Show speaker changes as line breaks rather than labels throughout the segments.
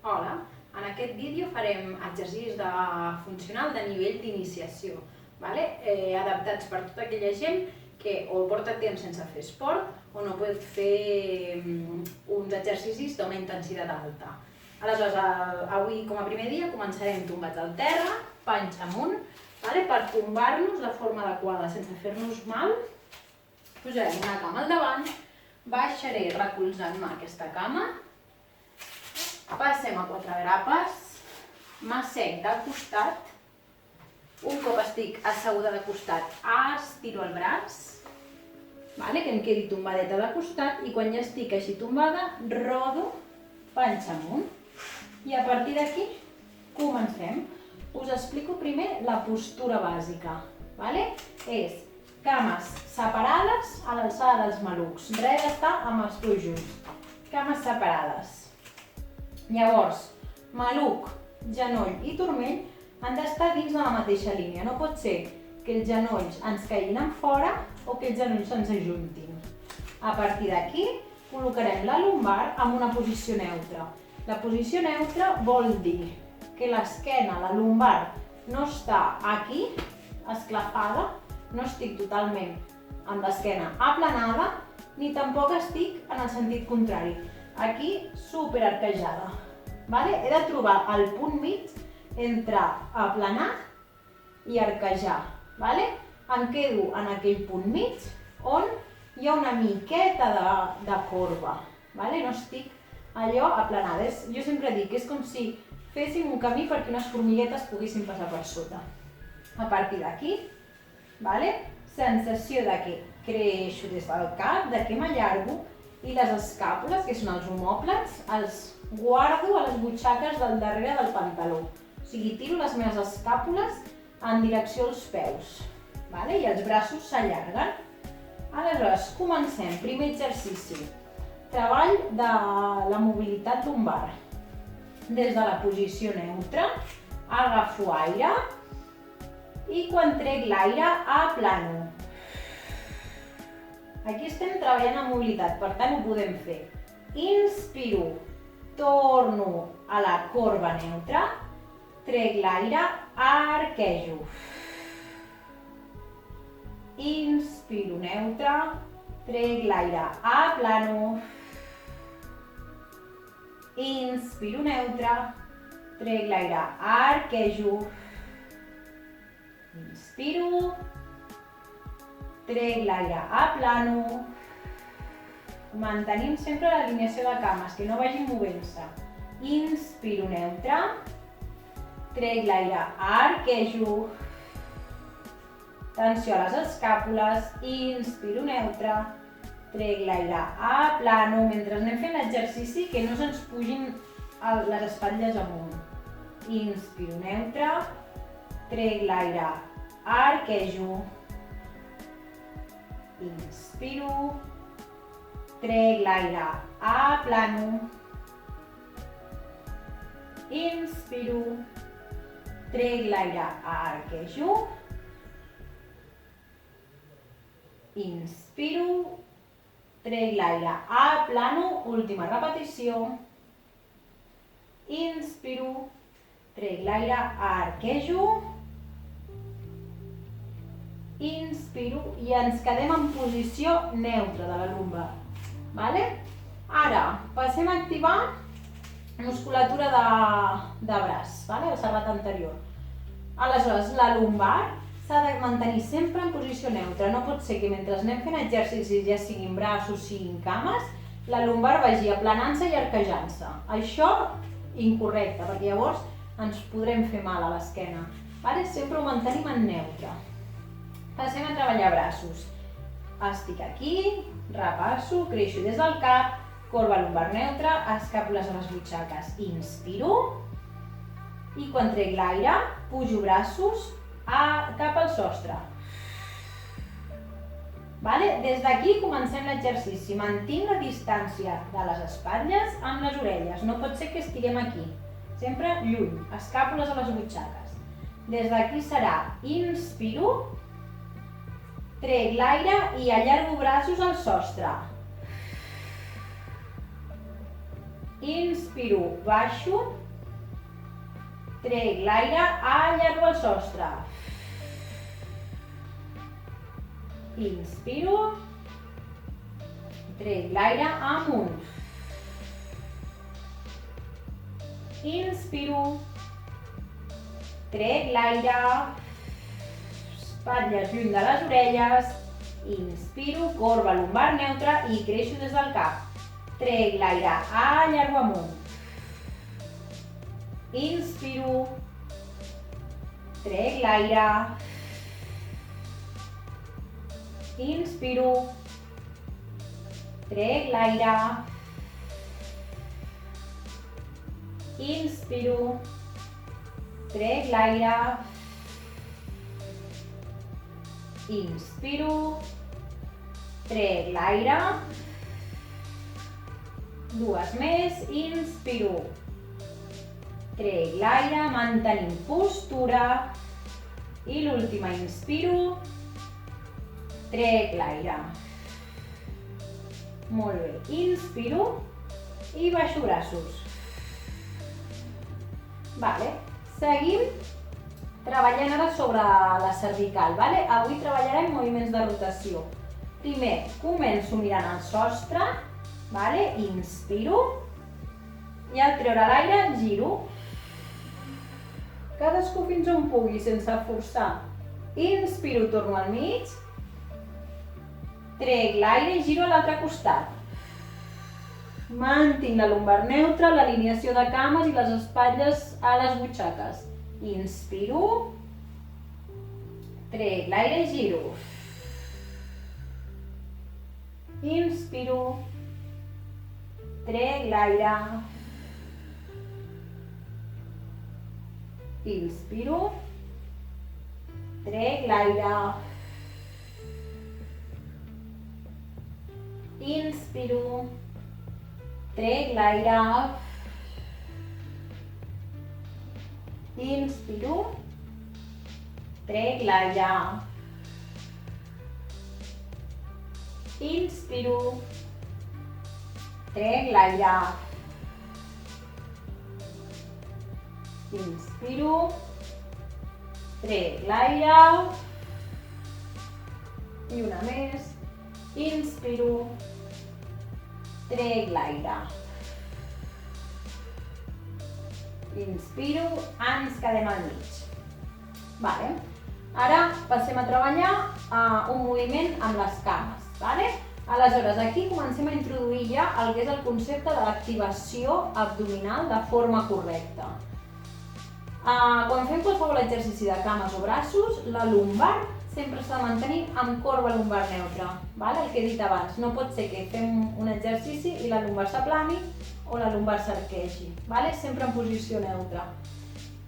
Hola, en aquest vídeo farem exercicis funcional de nivell d'iniciació, adaptats per tota aquella gent que o porta temps sense fer esport o no pot fer uns exercicis d'una intensitat alta. Aleshores, avui com a primer dia començarem tombats al terra, panys amunt, per tombar-nos de forma adequada sense fer-nos mal. Posarem una cama al davant, baixaré recolzant-me aquesta cama, passem a 4 grapes, m'assec de costat, un cop estic asseguda de costat estiro el braç, que em quedi tombadeta de costat i quan ja estic així tombada rodo panys amunt i a partir d'aquí comencem. Us explico primer la postura bàsica, és cames separades a l'alçada dels malucs, res d'estar amb els peus junts, cames separades. Llavors, maluc, genoll i turmell han d'estar dins de la mateixa línia. No pot ser que els genolls ens caiguin en fora o que els genolls se'ns ajuntin. A partir d'aquí, col·locarem la lumbar en una posició neutra. La posició neutra vol dir que l'esquena, la lumbar, no està aquí, esclafada, no estic totalment amb l'esquena aplanada, ni tampoc estic en el sentit contrari. Aquí, superarquejada. He de trobar el punt mig entre aplanar i arquejar. Em quedo en aquell punt mig on hi ha una miqueta de corba. No estic allò aplanada. Jo sempre dic que és com si féssim un camí perquè unes formiguetes poguessin passar per sota. A partir d'aquí, sensació de que creixo des del cap, de que m'allargo, i les escàpules, que són els omòplats, els guardo a les butxaques del darrere del pantaló. O sigui, tiro les meves escàpules en direcció als peus. I els braços s'allarguen. Aleshores, comencem. Primer exercici. Treball de la mobilitat lumbar. Des de la posició neutra, agafo aire i quan trec l'aire, aplano. Aquí estem treballant amb mobilitat, per tant ho podem fer. Inspiro, torno a la corba neutra, trec l'aire, arquejo. Inspiro neutre, trec l'aire, aplano. Inspiro neutre, trec l'aire, arquejo. Inspiro, trec l'aire, aplano. Mantenim sempre l'alineació de cames, que no vagin movent-se. Inspiro neutre, trec l'aire, arquejo. Tensió a les escàpules, inspiro neutre, trec l'aire, aplano. Mentre anem fent l'exercici, que no se'ns pugin les espatlles amunt. Inspiro neutre, trec l'aire, arquejo. Inspiro, trec l'aire, aplano. Inspiro, trec l'aire, arquejo. Inspiro, trec l'aire, aplano. Última repetició. Inspiro, trec l'aire, arquejo. Inspiro i ens quedem en posició neutra de la lumbar. Ara passem a activar musculatura de braç, el serrat anterior. Aleshores, la lumbar s'ha de mantenir sempre en posició neutra. No pot ser que mentre anem fent exercicis, ja siguin braços, siguin cames, la lumbar vagi aplanant-se i arquejant-se. Això, incorrecte, perquè llavors ens podrem fer mal a l'esquena. Sempre ho mantenim en neutre. Passem a treballar braços. Estic aquí, repasso, creixo des del cap, corba lumbar neutra, escàpules a les butxaques. Inspiro i quan trec l'aire, pujo braços cap al sostre. Des d'aquí comencem l'exercici. Mantinc la distància de les espatlles amb les orelles. No pot ser que estiguem aquí. Sempre lluny, escàpules a les butxaques. Des d'aquí serà inspiro, trec l'aire i allargo braços al sostre. inspiro, baixo, trec l'aire, allargo el sostre. Inspiro, trec l'aire amunt. Inspiro, trec l'aire, espatlles lluny de les orelles. Inspiro, corba lumbar neutra i creixo des del cap. Trec l'aire, allargo amunt. Inspiro, trec l'aire. Inspiro, trec l'aire. Inspiro, trec l'aire. Inspiro, trec l'aire. Dues més, inspiro, trec l'aire, mantenim postura. I l'última, inspiro, trec l'aire. Molt bé, inspiro i baixo braços. Vale, seguim treballant ara sobre la cervical. Vale? Avui treballarem moviments de rotació. Primer, començo mirant el sostre. Vale? Inspiro i al treure l'aire giro. Cadascú fins on pugui, sense forçar. Inspiro, torno al mig. Trec l'aire i giro a l'altre costat. Mantinc la lumbar neutra, l'alineació de cames i les espatlles a les butxaques. Inspiro, trec l'aire i giro. Inspiro, trec l'aire. Inspiro, trec l'aire. Inspiro, trec l'aire. Inspiro, trec l'aire. Inspiro, trec l'aire. Inspiro, trec l'aire. I una més. Inspiro, trec l'aire. Inspiro, ens quedem al mig. Vale. Ara passem a treballar un moviment amb les cames. Vale? Aleshores, aquí comencem a introduir ja el que és el concepte de l'activació abdominal de forma correcta. Quan fem qualsevol exercici de cames o braços, la lumbar sempre s'ha de mantenir amb corba lumbar neutra. El que he dit abans, no pot ser que fem un exercici i la lumbar s'aplani o la lumbar s'arquegi. Sempre en posició neutra.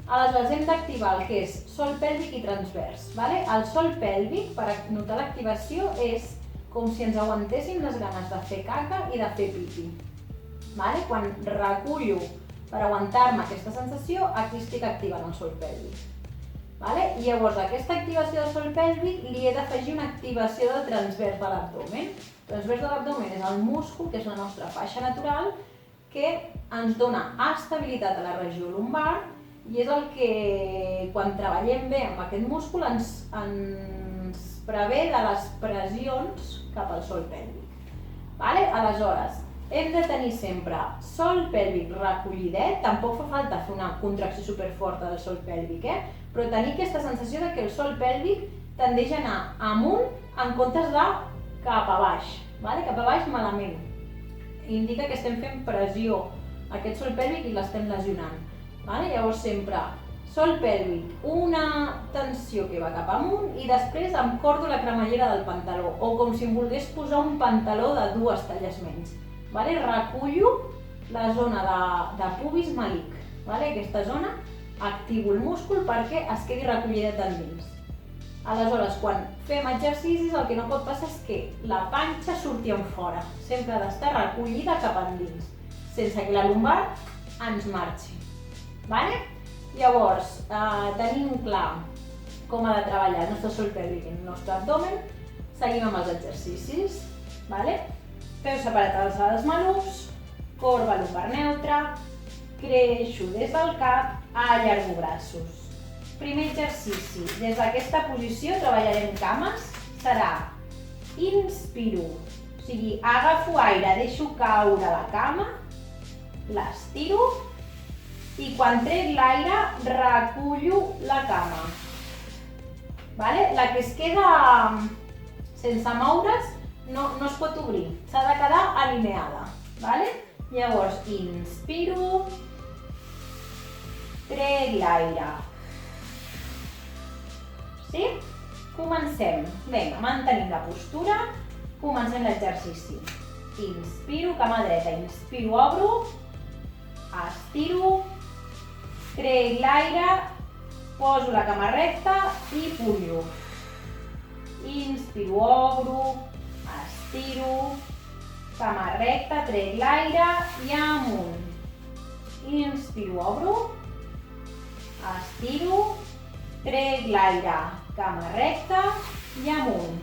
Aleshores hem d'activar el que és sòl pèlvic i transvers. El sòl pèlvic, per notar l'activació, és com si ens aguantéssim les ganes de fer caca i de fer pipi. Quan recullo per aguantar-me aquesta sensació, aquí estic activant el sòl pèlvic. I llavors aquesta activació del sòl pèlvic li he d'afegir una activació del transvers de l'abdomen. El transvers de l'abdomen és el múscul, que és la nostra faixa natural, que ens dona estabilitat a la regió lumbar i és el que, quan treballem bé amb aquest múscul, ens prevé de les pressions cap al sòl pèlvic. Aleshores, hem de tenir sempre sòl pèlvic recollidet, tampoc fa falta fer una contracció superforta del sòl pèlvic, però tenir aquesta sensació que el sòl pèlvic tendeix a anar amunt en comptes de cap a baix. Cap a baix malament. Indica que estem fent pressió a aquest sòl pèlvic i l'estem lesionant. Llavors sempre sòl pèlvic, una tensió que va cap amunt i després em cordo la cremallera del pantaló, o com si em volgués posar un pantaló de 2 talles menys. Recullo la zona de pubis malic. Aquesta zona activo el múscul perquè es quedi recollidet endins. Aleshores, quan fem exercicis, el que no pot passar és que la panxa surti enfora. Sempre ha d'estar recollida cap endins, sense que la lumbar ens marxi. Llavors, tenim clar com ha de treballar el nostre sòl pèlvic i el nostre abdomen. Seguim amb els exercicis. Peu separat a les malucs, corba lumbar neutra, creixo des del cap, allargo braços. Primer exercici, des d'aquesta posició treballarem cames, serà inspiro, o sigui, agafo aire, deixo caure la cama, l'estiro i quan trec l'aire recullo la cama. La que es queda sense moure's no es pot obrir, s'ha de quedar alineada. Llavors, inspiro, trec l'aire. Sí? Comencem. Vinga, mantenim la postura, comencem l'exercici. Inspiro, cama dreta, inspiro, obro, estiro, trec l'aire, poso la cama recta i pullo. Inspiro, obro, estiro, cama recta, trec l'aire i amunt. Inspiro, obro, estiro, trec l'aire, cama recta i amunt.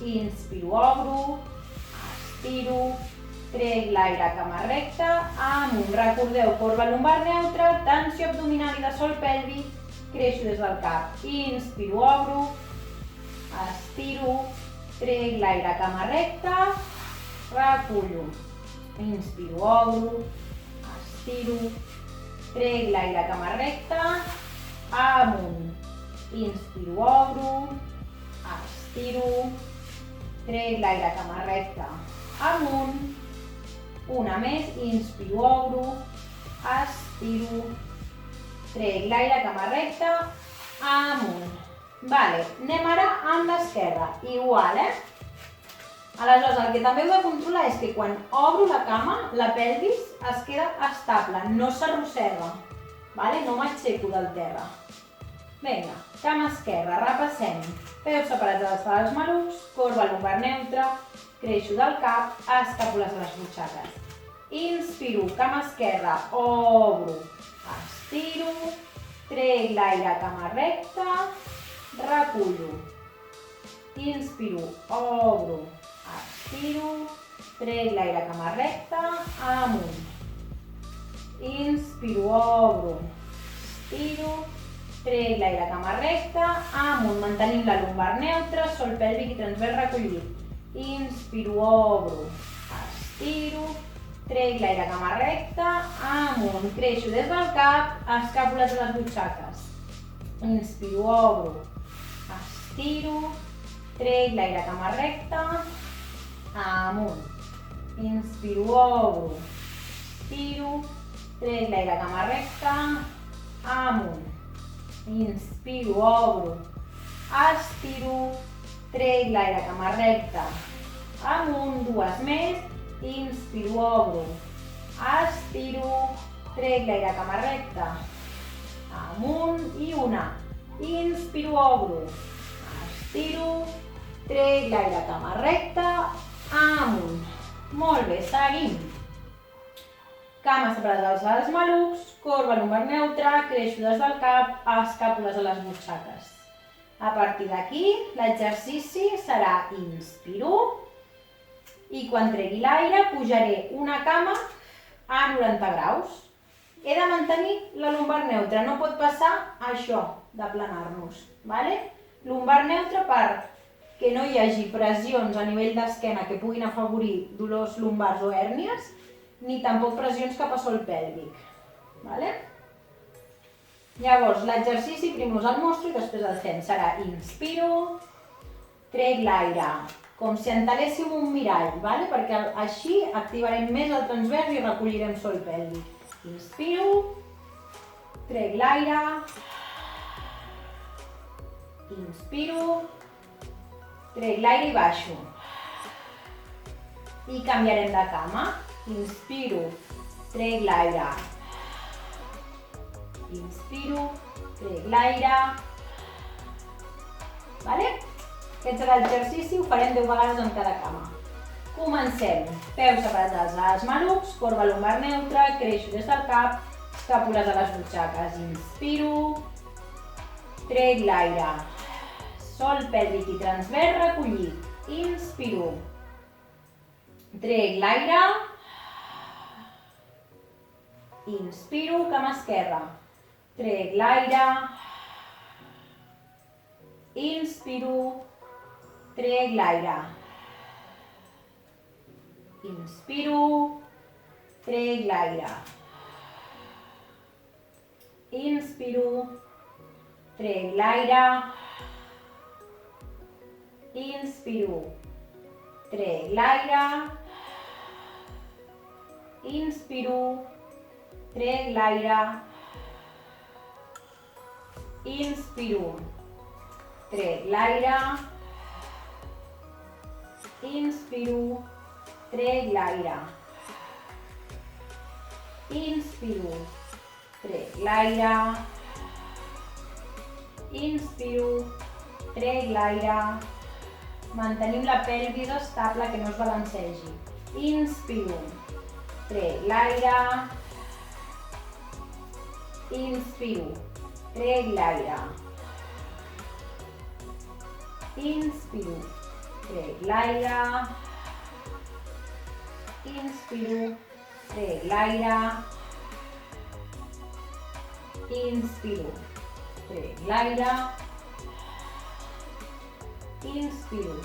Inspiro, obro, estiro, trec l'aire, cama recta, amunt. Recordeu, corba lumbar neutra, tensió abdominal i de sòl pèlvic, creixo des del cap. Inspiro, obro, estiro, trec l'aire, cama recta, recullo. Inspiro, obro, estiro, trec l'aire, cama recta, amunt. Inspiro, obro, estiro, trec l'aire, cama recta, amunt. Una més, inspiro, obro, estiro, trec l'aire, cama recta, amunt. Anem ara amb l'esquerra, igual, Aleshores, el que també heu de controlar és que quan obro la cama, la pelvis es queda estable, no s'arrossega, no m'aixeco del terra. Vinga, cama esquerra, repassem. Peus separats dels malucs, corba lumbar neutra, creixo del cap, escàpules a les butxaques. Inspiro, cama esquerra, obro, estiro, trec l'aire, cama recta, recullo. Inspiro, obro, estiro, trec l'aire, cama recta, amunt. Inspiro, obro, estiro, trec l'aire, cama recta, amunt. Mantenim la lumbar neutra, sòl pèlvic i transvers recollit. Inspiro, obro, estiro, trec l'aire, cama recta, amunt. Creixo des del cap, escàpules a les butxaques. Inspiro, obro, estiro, trec l'aire, cama recta, amunt. Inspiro, obro, estiro, trec l'aire, cama recta, amunt. Inspiro, obro, estiro, trec l'aire, cama recta, amunt. Dues més. Inspiro, obro, estiro, trec l'aire, cama recta, amunt. I una. Inspiro, obro, estiro, trec l'aire, cama recta, amunt. Molt bé, seguim. Cames separades dels malucs, corba lumbar neutra, creixo des del cap, escàpules a les butxaques. A partir d'aquí, l'exercici serà inspiro i quan tregui l'aire pujaré una cama a 90 graus. He de mantenir la lumbar neutra, no pot passar això d'aplanar-nos. Lumbar neutra perquè no hi hagi pressions a nivell d'esquena que puguin afavorir dolors lumbars o hèrnies, ni tampoc pressions cap a sòl pèlvic. Llavors, l'exercici primer us el mostro i després el fem. Serà inspiro, trec l'aire, com si enteléssim un mirall, perquè així activarem més el transvers i recollirem sòl pèlvic. Inspiro, trec l'aire, inspiro, trec l'aire i baixo. I canviarem de cama. Inspiro, trec l'aire, inspiro, trec l'aire. Aquest serà l'exercici, ho farem 10 vegades en cada cama. Comencem. Peus separats dels malucs, corba lumbar neutra, creixo des del cap, escàpules a les butxaques. Inspiro, trec l'aire, sòl pèlvic i transvers recollit. Inspiro, trec l'aire, Inspiro, cama esquerra. Trec l'aire. Inspiro. Trec l'aire. Inspiro. Trec l'aire. Inspiro. Trec l'aire. Inspiro. Trec l'aire. Inspiro. Trec l'aire. Inspiro. Trec l'aire. Inspiro. Trec l'aire. Inspiro. Trec l'aire. Inspiro. Trec l'aire. Mantenim la pelvis estable, que no es balancegi. Inspiro. Trec l'aire. Inspiro. Trec l'aire. Inspiro. Trec l'aire. Inspiro. Trec l'aire. Inspiro. Trec l'aire. Inspiro.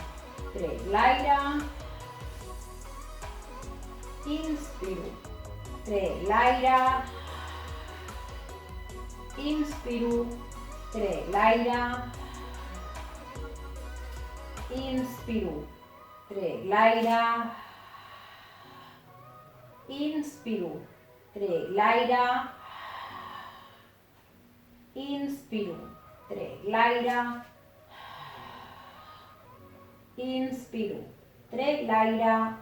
Trec l'aire. Inspiro. Trec l'aire. Inspiro. Trec l'aire. Inspiro. Trec l'aire. Inspiro. Trec l'aire. Inspiro. Trec l'aire. Inspiro. Trec l'aire.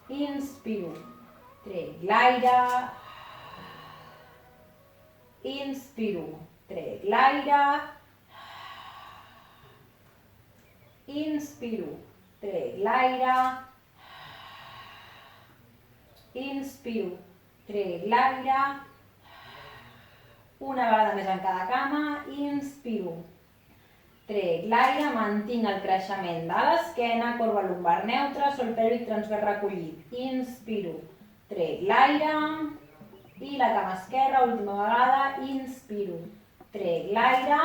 Inspiro. Trec l'aire. Inspiro. Trec l'aire. Inspiro. Trec l'aire. Inspiro. Trec l'aire. Una vegada més en cada cama. Inspiro. Trec l'aire, mantinc el creixement de l'esquena, corba lumbar neutra, sol pèlvic transvers recollit. Inspiro. Trec l'aire. I la cama esquerra, última vegada. Inspiro. Trec l'aire.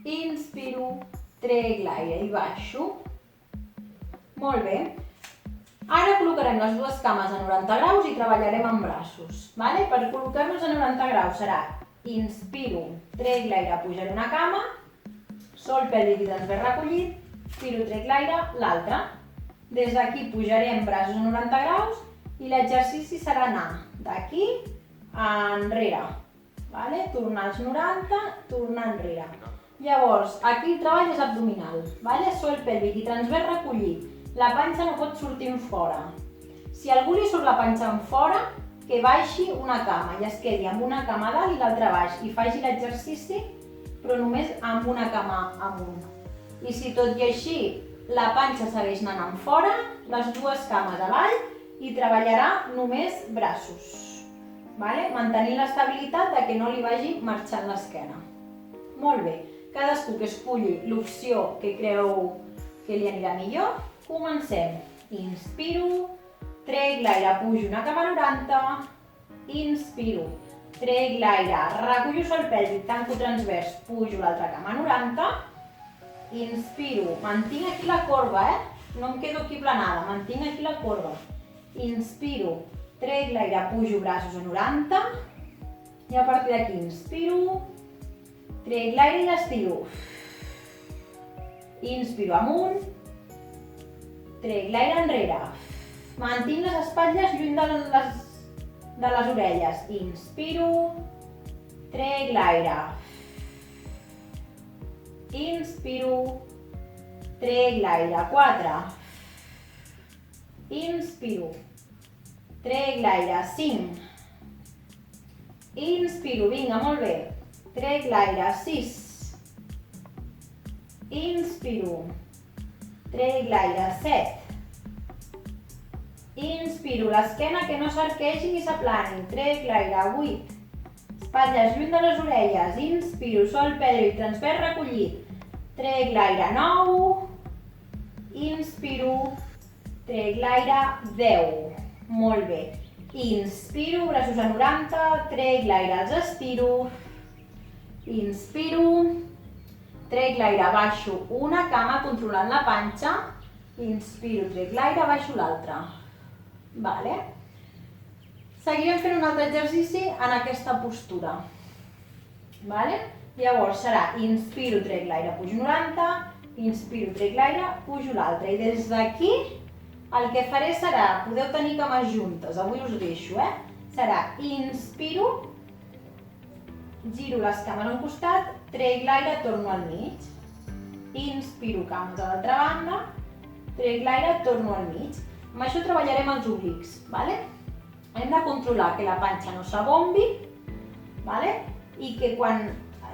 Inspiro. Trec l'aire i baixo. Molt bé. Ara col·locarem les dues cames a 90 graus i treballarem amb braços. Per col·locar-nos a 90 graus serà inspiro, trec l'aire, pujaré una cama, sol pèlvic i transvers recollit, expiro, trec l'aire, l'altra. Des d'aquí pujarem braços a 90 graus i l'exercici serà anar d'aquí enrere. Tornar als 90, tornar enrere. Llavors, aquí el treball és abdominal. Sol pèlvic i transvers recollit. La panxa no pot sortir en fora. Si a algú li surt la panxa en fora, que baixi una cama i es quedi amb una cama a dalt i l'altra baix i faci l'exercici, però només amb una cama amunt. I si tot i així la panxa segueix anant en fora, les dues cames avall i treballarà només braços. Mantenint l'estabilitat de que no li vagi marxant l'esquena. Molt bé, cadascú que esculli l'opció que creu que li anirà millor. Comencem. Inspiro, trec l'aire, pujo una cama 90, inspiro, trec l'aire, recullo sol pèlvic, tanco transvers, pujo l'altra cama 90, inspiro, mantinc aquí la corba, no em quedo aquí planada, mantinc aquí la corba, inspiro, trec l'aire, pujo braços a 90, i a partir d'aquí inspiro, trec l'aire i l'estiro, inspiro amunt, trec l'aire enrere, mantinc les espatlles lluny de les orelles, inspiro, trec l'aire, inspiro, trec l'aire, 4, inspiro, trec l'aire, 5, inspiro, vinga, molt bé, trec l'aire, 6, inspiro, trec l'aire, 7, inspiro, l'esquena que no s'arquegi ni s'aplani, trec l'aire, 8, espatlles lluny de les orelles, inspiro, sol pèlvic transvers recollit, trec l'aire, 9, inspiro, trec l'aire, 10. Molt bé. Inspiro, braços a 90, trec l'aire, els estiro. Inspiro, trec l'aire, baixo una cama controlant la panxa. Inspiro, trec l'aire, baixo l'altra. Vale. Seguirem fent un altre exercici en aquesta postura. Vale? Llavors serà inspiro, trec l'aire, pujo 90, inspiro, trec l'aire, pujo l'altre. I des d'aquí el que faré serà, podeu tenir cames juntes, avui us deixo, serà inspiro, giro les cames a un costat, trec l'aire, torno al mig. Inspiro, cames a l'altra banda, trec l'aire, torno al mig. Amb això treballarem els oblics, vale? Hem de controlar que la panxa no s'abombi, vale? I que quan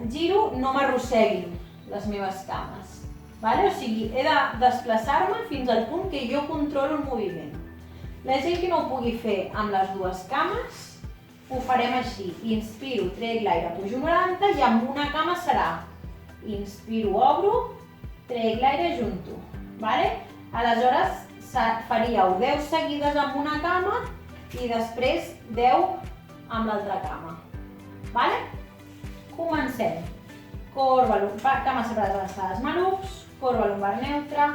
giro no m'arrosseguin les meves cames. Vale? O sigui, he de desplaçar-me fins al punt que jo controlo el moviment. La gent que no ho pugui fer amb les dues cames, ho farem així. Inspiro, trec l'aire, pujo 90 i amb una cama serà inspiro, obro, trec l'aire, junto. Vale? Aleshores faríeu 10 seguides amb una cama i després 10 amb l'altra cama. Vale? Comencem. Corba, cames separades a les malucs, corba lumbar neutra,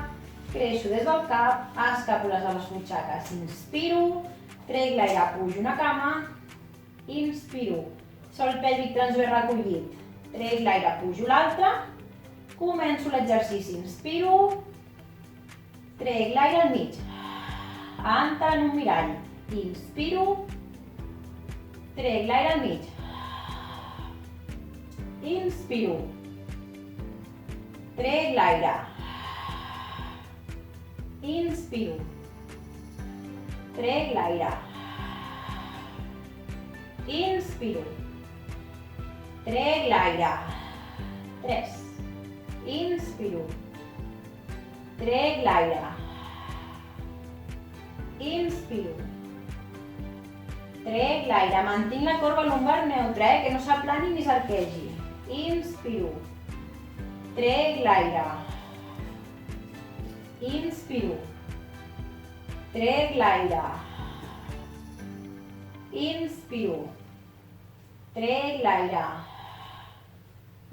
creixo des del cap, escàpules a les butxaques, inspiro, trec l'aire, pujo una cama, inspiro, sol pèlvic transvers recollit, trec l'aire, pujo l'altra, començo l'exercici, inspiro, trec l'aire al mig, entra en un mirall, inspiro, trec l'aire al mig, inspiro, trec l'aire, inspiro, trec l'aire, inspiro, trec l'aire, 3, inspiro, trec l'aire, inspiro, trec l'aire, mantinc la corba lumbar neutra, que no s'aplani ni s'arquegi, inspiro, trec l'aire, inspiro, trec l'aire, inspiro, trec l'aire,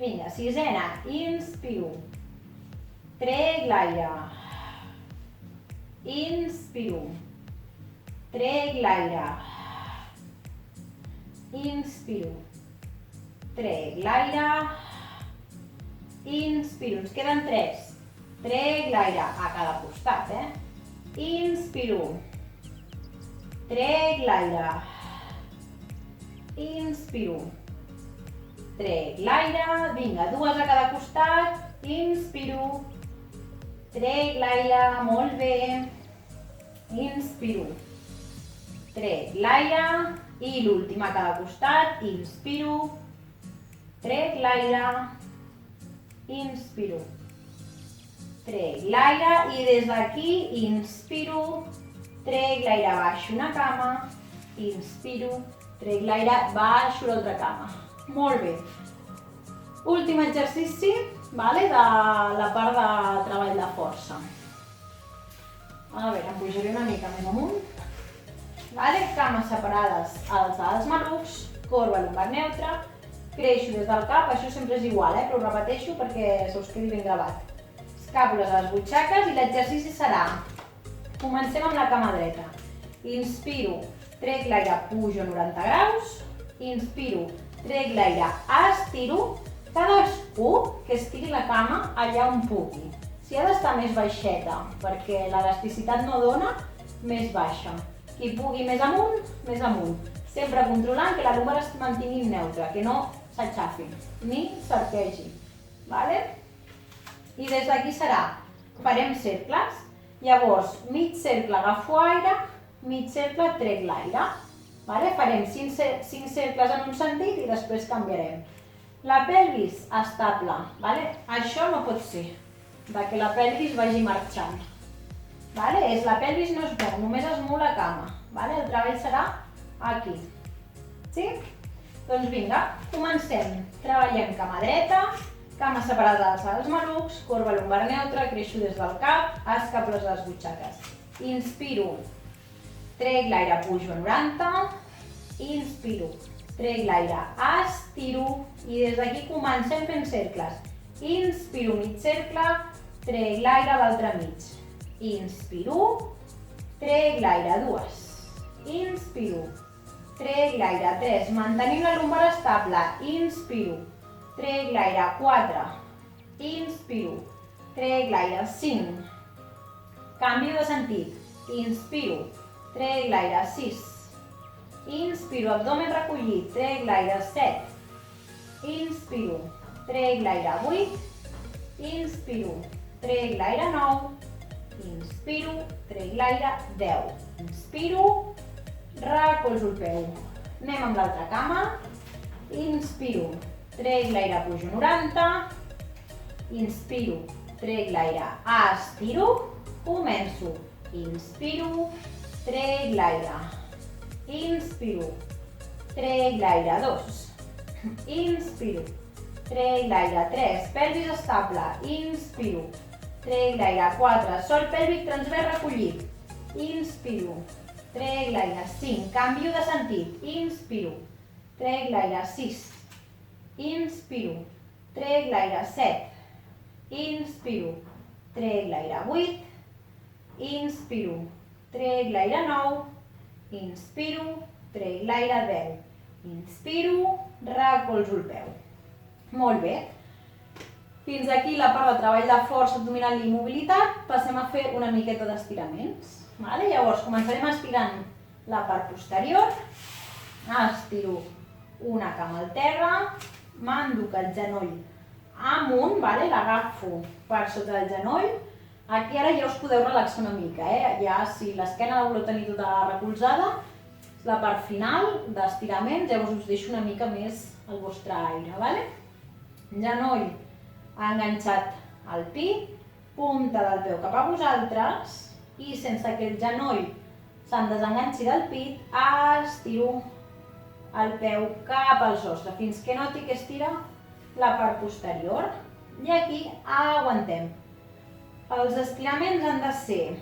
vinga, sisena, inspiro, trec l'aire, inspiro, trec l'aire, inspiro, trec l'aire, inspiro, ens queden 3, trec l'aire a cada costat, inspiro, trec l'aire, inspiro, trec l'aire, vinga, 2 a cada costat, inspiro, trec l'aire, molt bé, inspiro, trec l'aire i l'últim a cada costat, inspiro, trec l'aire, inspiro, trec l'aire i des d'aquí inspiro, trec l'aire, baixo una cama, inspiro, trec l'aire, baixo l'altra cama. Molt bé. Últim exercici, de la part de treball de força. A veure, em pujaré una mica més amunt. Cames separades als malucs, corba lumbar neutra, creixo des del cap, això sempre és igual, però ho repeteixo perquè se us quedi ben gravat. Escàpules a les butxaques i l'exercici serà, comencem amb la cama dreta. Inspiro, trec l'aire, pujo 90 graus, inspiro, trec l'aire, estiro, cadascú que estiri la cama allà on pugui. Si ha d'estar més baixeta, perquè l'elasticitat no dona, més baixa. Qui pugui més amunt. Sempre controlant que la lumbar es mantingui neutra, que no s'aixafi ni s'arquegi. I des d'aquí serà, farem cercles, llavors mig cercle agafo aire, mig cercle trec l'aire. Farem 5 cercles en un sentit i després canviarem. La pelvis estable, això no pot ser, que la pelvis vagi marxant. La pelvis no es mou, només es mou la cama. El treball serà aquí. Sí? Doncs vinga, comencem. Treballem cama dreta, cames separades als malucs, corba lumbar neutra, creixo des del cap, escàpules a les butxaques. inspiro, trec l'aire, pujo a 90, inspiro, trec l'aire, estiro i des d'aquí comencem fent cercles. Inspiro mig cercle, trec l'aire a l'altre mig. Inspiro, trec l'aire, 2. Inspiro, trec l'aire, 3. Mantenim la lumbar estable. Inspiro, trec l'aire, 4. Inspiro, trec l'aire, 5. Canvio de sentit. Inspiro, trec l'aire, 6. Inspiro, abdomen recollit, trec l'aire, 7. Inspiro, trec l'aire, 8. Inspiro, trec l'aire, 9. Inspiro, trec l'aire, 10. Inspiro, recolzo el peu. Anem amb l'altra cama. Inspiro, trec l'aire, pujo 90. Inspiro, trec l'aire, estiro. Començo. Inspiro, trec l'aire. Inspiro, trec l'aire, 2. Inspiro, trec l'aire, 3. Pelvis estable. Inspiro, trec l'aire, 4. Sol pèlvic transvers recollit. Inspiro, trec l'aire, 5. Canvio de sentit. Inspiro, trec l'aire, 6. Inspiro, trec l'aire, 7. Inspiro, trec l'aire, 8. Inspiro, trec l'aire, 9. Inspiro, trec l'aire, 10. Inspiro, recolzo el peu. Molt bé. Fins aquí la part de treball de força abdominal i mobilitat. Passem a fer una miqueta d'estiraments. Llavors començarem estirant la part posterior. Estiro una cama al terra. M'enduc el genoll amunt, l'agafo per sota del genoll. Aquí ara ja us podeu relaxar una mica, ja si l'esquena la voleu tenir tota recolzada, la part final d'estiraments, llavors us deixo una mica més el vostre aire, Genoll enganxat al pit, punta del peu cap a vosaltres i sense que el genoll se'n desenganxi del pit, estiro el peu cap al sostre fins que noti que estira la part posterior i aquí aguantem. Els estiraments han de ser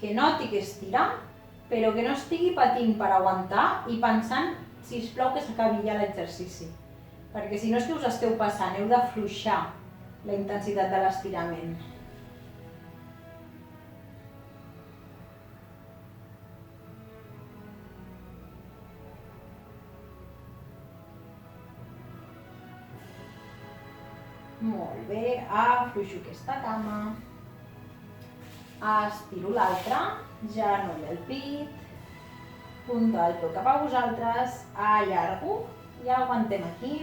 que noti que estira, però que no estigui patint per aguantar i pensant, sisplau, que s'acabi ja l'exercici. Perquè si no és que us esteu passant, heu d'afluixar la intensitat de l'estirament. Molt bé, afluixo aquesta cama. Estiro l'altra, genoll al pit, punta del peu cap a vosaltres, allargo i aguantem aquí.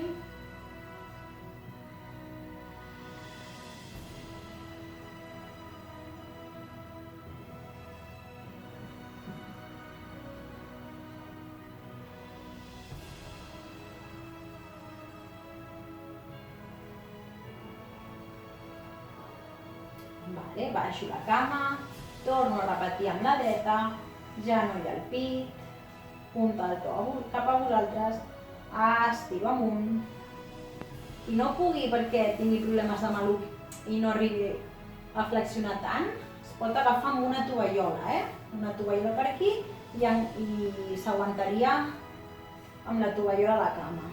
Baixo la cama, torno a repetir amb la dreta, genoll al pit, punta del peu cap a vosaltres, estiro amunt. Qui no pugui perquè tingui problemes de maluc i no arribi a flexionar tant, es pot agafar amb una tovallola, una tovallola per aquí i s'aguantaria amb la tovallola a la cama.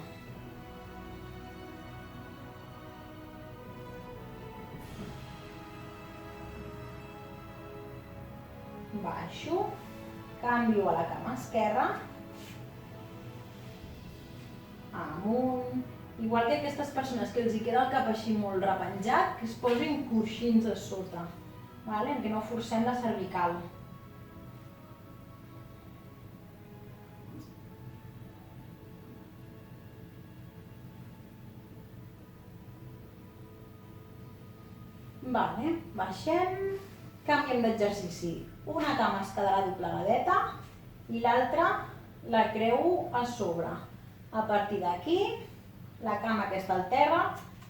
Baixo, canvio a la cama esquerra, amunt. Igual que aquestes persones que els hi queda el cap així molt repenjat, que es posin coixins a sota, que no forcem la cervical. Baixem, canviem d'exercici. Una cama es quedarà doblegadeta i l'altra la creuo a sobre. A partir d'aquí, la cama aquesta al terra,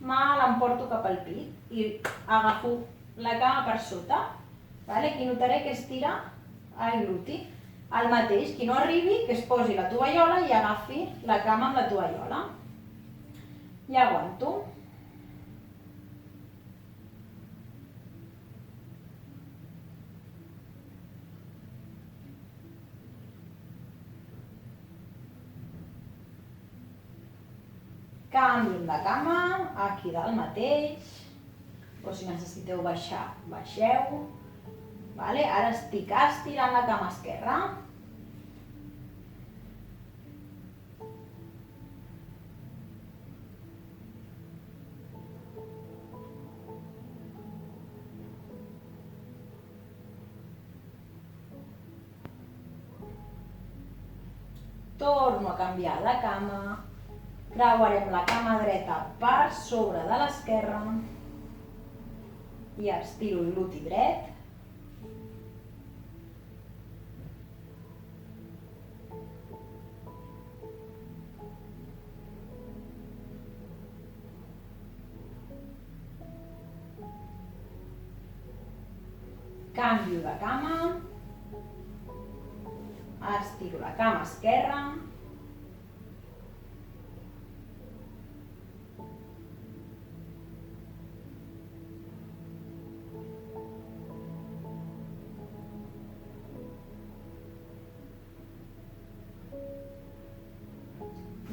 me l'emporto cap al pit i agafo la cama per sota. Aquí notaré que estira el gluti. El mateix, qui no arribi, que es posi la tovallola i agafi la cama amb la tovallola. I aguanto. Canvi de cama, aquí dalt mateix, o si necessiteu baixar, baixeu. Ara estic estirant la cama esquerra. Torno a canviar de cama, creuarem la cama dreta per sobre de l'esquerra i estiro el gluti dret. Canvio de cama, estiro la cama esquerra,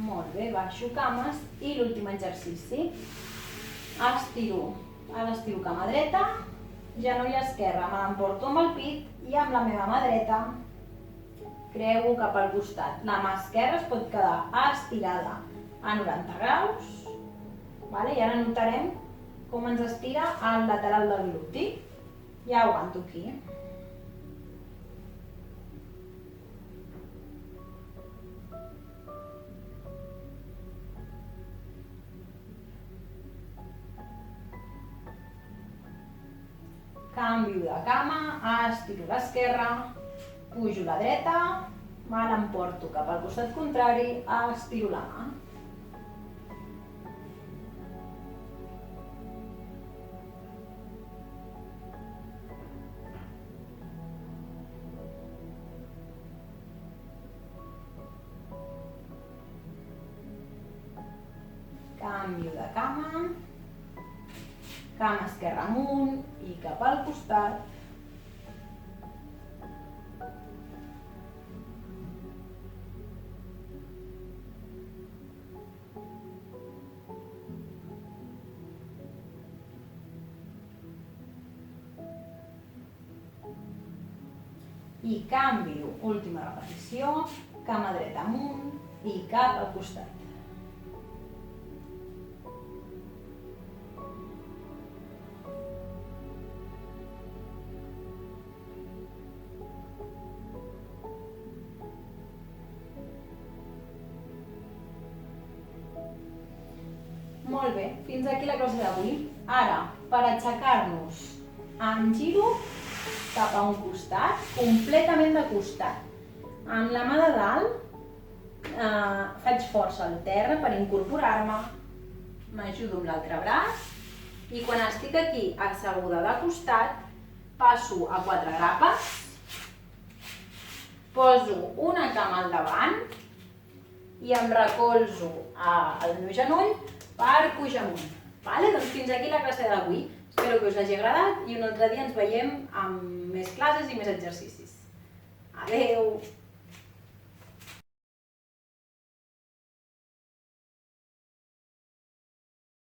molt bé, baixo cames i l'últim exercici. Estiro cama dreta, genoll esquerre, me l'emporto amb el pit i amb la meva mà dreta creuo cap al costat. La mà esquerra es pot quedar estirada a 90 graus. I ara notarem com ens estira el lateral del gluti. Ja aguanto aquí. Canvio de cama, estiro l'esquerra, pujo la dreta, me l'emporto cap al costat contrari, estiro la mà. Canvio de cama, cama esquerra amunt i cap al costat. I canvio, última repetició, cama dreta amunt i cap al costat. Molt bé, fins aquí la classe d'avui. Ara, per aixecar-nos, em giro cap a un costat, completament de costat. Amb la mà de dalt faig força al terra per incorporar-me, m'ajudo amb l'altre braç i quan estic aquí asseguda de costat passo a 4 grapes, poso una cama al davant i em recolzo al meu genoll per pujar amunt. Doncs fins aquí la classe d'avui. Espero que us hagi agradat i un altre dia ens veiem amb més classes i més exercicis. Adeu!